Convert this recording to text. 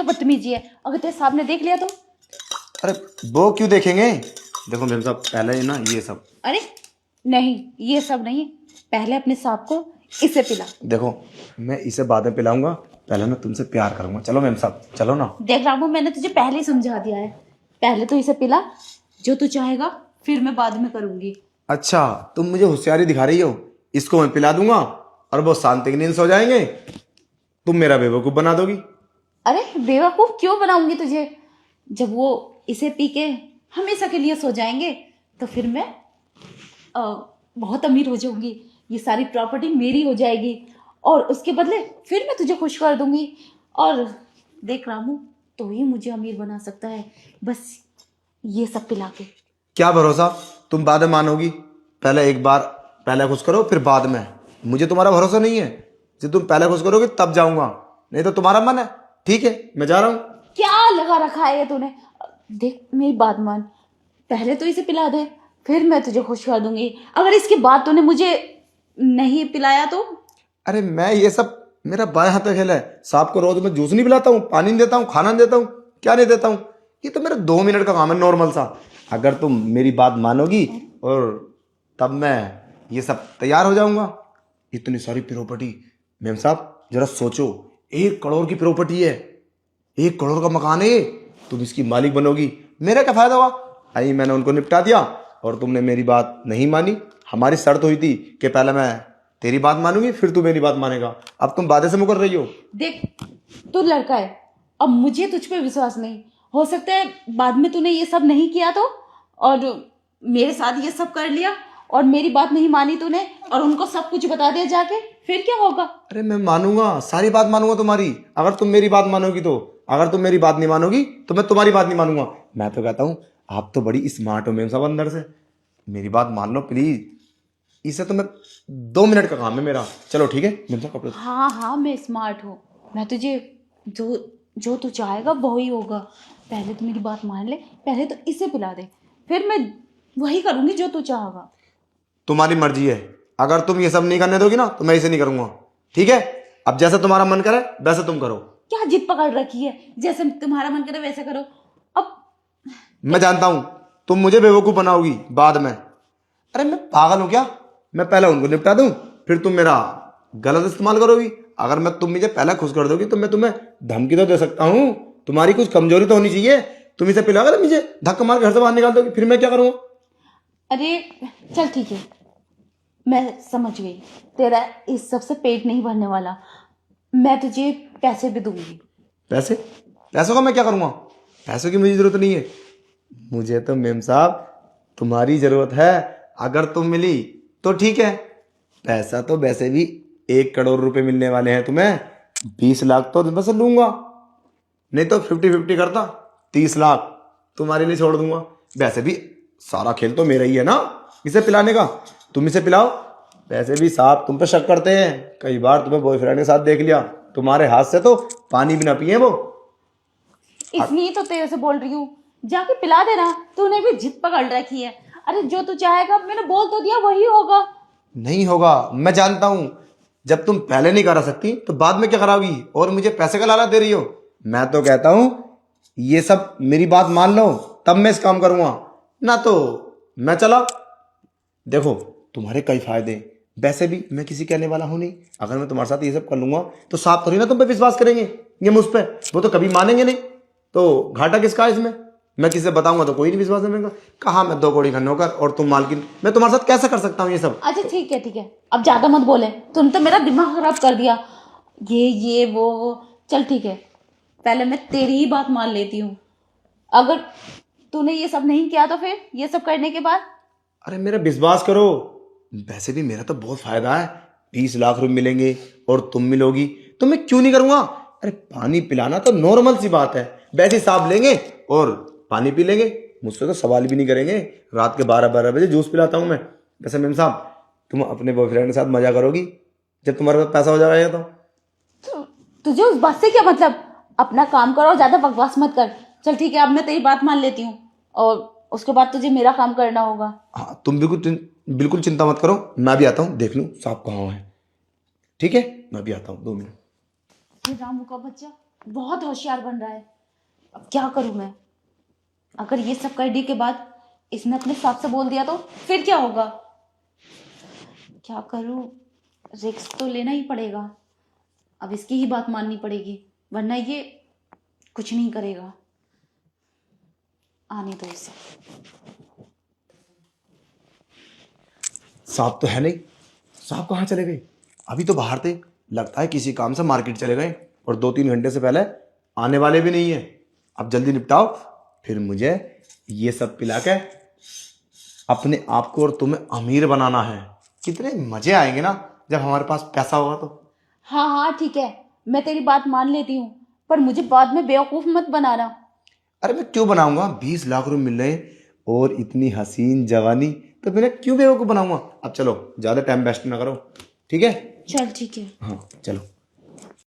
क्या बदतमीजी है, अगर तेरे साहब ने देख लिया तो? अरे वो क्यों देखेंगे? देखो मेम साहब, पहले ही ना ये सब। अरे नहीं, ये सब नहीं, पहले अपने साहब को इसे पिला। देखो मैं इसे बाद में पिलाऊंगा, पहले मैं तुमसे प्यार करूंगा। चलो मेम साहब, चलो ना। देख रामू, मैंने तुझे पहले ही समझा दिया है, पहले तो इसे पिला, जो तू चाहेगा फिर मैं बाद में करूंगी। अच्छा, तुम मुझे होशियारी दिखा रही हो। इसको मैं पिला दूंगा और वो शांति की नींद सो जाएंगे, तुम मेरा बेवकूफ बना दोगी। अरे बेवकूफ क्यों बनाऊंगी तुझे? जब वो इसे पी के हमेशा के लिए सो जाएंगे तो फिर मैं बहुत अमीर हो जाऊंगी, ये सारी प्रॉपर्टी मेरी हो जाएगी और उसके बदले फिर मैं तुझे खुश कर दूंगी। और देख रामू, तो ही मुझे अमीर बना सकता है, बस ये सब पिला के। क्या भरोसा तुम बाद में मानोगी? पहले एक बार पहले खुश करो फिर बाद में। मुझे तुम्हारा भरोसा नहीं है। जब तुम पहले खुश करोगे तब जाऊंगा, नहीं तो तुम्हारा मन है। ठीक है, मैं जा रहा हूँ। क्या लगा रखा है ये तूने? देख मेरी बात मान, पहले तो इसे पिला दे, फिर मैं तुझे खुश कर दूंगी। अगर इसके बाद तूने मुझे नहीं पिलाया तो? अरे मैं ये सब मेरा बाएं हाथ का खेल है। सांप को रोज मैं जूस नहीं पिलाता हूँ, पानी नहीं देता हूँ, खाना नहीं देता हूँ, क्या नहीं देता हूँ? ये तो मेरा 2 मिनट का काम है, नॉर्मल सा। अगर तुम मेरी बात मानोगी और तब मैं ये सब तैयार हो जाऊंगा। इतनी सारी प्रॉपर्टी, मेम साहब जरा सोचो, 1 करोड़ की प्रॉपर्टी है, 1 करोड़ का मकान है ये। तुम इसकी मालिक बनोगी, मेरा क्या फायदा हुआ? आई मैंने उनको निपटा दिया और तुमने मेरी बात नहीं मानी। हमारी शर्त हुई थी कि पहले मैं तेरी बात मानूंगी फिर तू मेरी बात मानेगा। अब तुम वादे से मुकर रही हो। देख तू लड़का है, अब मुझे तुझ पे विश्वास नहीं। हो सकता है बाद में तूने ये सब नहीं किया तो, और मेरे साथ ये सब कर लिया और मेरी बात नहीं मानी तूने और उनको सब कुछ बता दिया जाके, फिर क्या होगा? अरे मैं मानूंगा, सारी बात मानूंगा तुम्हारी, अगर तुम मेरी बात मानोगी तो। अगर तुम मेरी बात नहीं मानोगी तो मैं तुम्हारी बात नहीं मानूंगा। मैं तो कहता हूँ आप तो बड़ी स्मार्ट हो मेम साहब अंदर से। मेरी बात मान लो प्लीज। इसे तो मैं 2 मिनट का काम है मेरा। चलो ठीक है मेम साहब, कपड़े। हाँ हाँ, मैं स्मार्ट हूँ, मैं तुझे जो जो तू चाहेगा वही होगा। पहले तो मेरी बात मान ले, पहले तो इसे पिला दे, फिर मैं वही करूंगी जो तू चाहेगा। तुम्हारी मर्जी है, अगर तुम ये सब नहीं करने दोगी ना तो मैं इसे नहीं करूंगा। ठीक है, अब जैसा तुम्हारा मन करे वैसे तुम करो। क्या जिद पकड़ रखी है? जैसे तुम्हारा मन करे वैसे करो। अब मैं जानता हूं तुम मुझे बेवकूफ बनाओगी बाद में। अरे मैं पागल हूं क्या? मैं पहले उनको निपटा दूं फिर तुम मेरा गलत इस्तेमाल करोगी। अगर तुम मुझे पहले खुश कर दोगी तो मैं तुम्हें धमकी तो दे सकता हूं। तुम्हारी कुछ कमजोरी तो होनी चाहिए। तुम इसे पिलाओगे तो मुझे धक्का मार के घर से बाहर निकाल दोगी, फिर मैं क्या करूंगा? अरे चल ठीक है, मैं समझ गई, तेरा इस सबसे पेट नहीं भरने वाला। मैं तुझे पैसे भी दूंगी। पैसे? पैसों का मैं क्या करूंगा? पैसों की मुझे जरूरत नहीं है। मुझे तो मेम साहब तुम्हारी जरूरत है। अगर तुम मिली तो ठीक है, पैसा तो वैसे भी 1 करोड़ रुपए मिलने वाले हैं तुम्हें। 20 लाख तो बस लूंगा, नहीं तो 50-50 करता। 30 लाख तुम्हारे लिए छोड़ दूंगा। वैसे भी सारा खेल तो मेरा ही है ना इसे पिलाने का। तुम इसे पिलाओ। वैसे भी साहब तुम पे शक करते हैं, कई बार तुम्हें बॉयफ्रेंड के साथ देख लिया। तुम्हारे हाथ से तो पानी भी ना पिए वो। इसलिए तो तेरे से बोल रही हूँ, जाके पिला देना। तूने भी जिद पकड़ रखी है। अरे जो तू चाहेगा, मैंने बोल तो दिया वही होगा। नहीं होगा, मैं जानता हूं। जब तुम पहले नहीं करा सकती तो बाद में क्या कराओगी? और मुझे पैसे का लालच दे रही हो। मैं तो कहता हूं ये सब मेरी बात मान लो, तब मैं इस काम करूंगा, ना तो मैं चला। देखो तुम्हारे कई फायदे हैं। वैसे भी मैं किसी कहने वाला हूं नहीं। अगर मैं तुम्हारे साथ ये सब कर लूंगा तो साफ थोड़ी ना तुम पे विश्वास करेंगे ये मुझ पे। वो तो कभी मानेंगे नहीं, तो घाटा किसका है इसमें? मैं किसी से बताऊंगा तो कोई नहीं विश्वास करेगा। कहा मैं 2 कौड़ी का नौकर और तुम मालकिन। मैं तुम्हारे साथ कैसे कर सकता हूँ ये सब? अच्छा ठीक है ठीक है, अब ज्यादा मत बोले, तूने तो मेरा दिमाग खराब कर दिया। ये वो। चल ठीक है, पहले मैं तेरी ही बात मान लेती हूँ। अगर तूने ये सब नहीं किया तो फिर ये सब करने के बाद? अरे मेरा विश्वास करो, वैसे भी मेरा तो बहुत फायदा है। 20 लाख रुपए मिलेंगे और तुम मिलोगी तो मैं क्यों नहीं करूंगा? अरे पानी पिलाना तो नॉर्मल सी बात है। वैसे साहब लेंगे और पानी पी लेंगे, मुझसे तो सवाल भी नहीं करेंगे। रात के 12-12 बजे जूस पिलाता हूं मैं। वैसे मेम साहब तुम अपने बॉयफ्रेंड के साथ मजा करोगी जब तुम्हारे पास पैसा हो जाएगा तो? तुझे उस बात से क्या मतलब? अपना काम करो, ज्यादा बकवास मत कर। चल ठीक है, अब मैं तेरी बात मान लेती हूँ और उसके बाद तुझे मेरा काम करना होगा। हाँ, तुम बिल्कुल चिंता मत करो। मैं भी आता हूँ, देख लूँ साहब कहाँ है। ठीक है, मैं भी आता हूँ 2 मिनट। ये रामू का बच्चा बहुत होशियार बन रहा है। अब क्या करूं मैं? अगर ये सब करने के बाद इसने अपने साथ से बोल दिया तो फिर क्या होगा? क्या करूं? रिस्क तो लेना ही पड़ेगा। अब इसकी ही बात माननी पड़ेगी, वरना ये कुछ नहीं करेगा। आने दो इसे। साहब तो है नहीं। साहब कहाँ चले गए? अभी तो बाहर थे, लगता है किसी काम से मार्केट चले गए, और 2-3 घंटे से पहले आने वाले भी नहीं है। अब जल्दी निपटाओ, फिर मुझे ये सब पिला के अपने आप को और तुम्हें अमीर बनाना है। कितने मजे आएंगे ना जब हमारे पास पैसा होगा तो। हाँ हाँ ठीक है, मैं तेरी बात मान लेती हूँ, पर मुझे बाद में बेवकूफ मत बनाना। अरे मैं क्यों बनाऊंगा? 20 लाख रुपए मिल रहे हैं और इतनी हसीन जवानी, तो मैंने क्यों बेवकूफ बनाऊंगा? अब चलो, ज्यादा टाइम वेस्ट ना करो, ठीक है? चल ठीक है। हाँ चलो।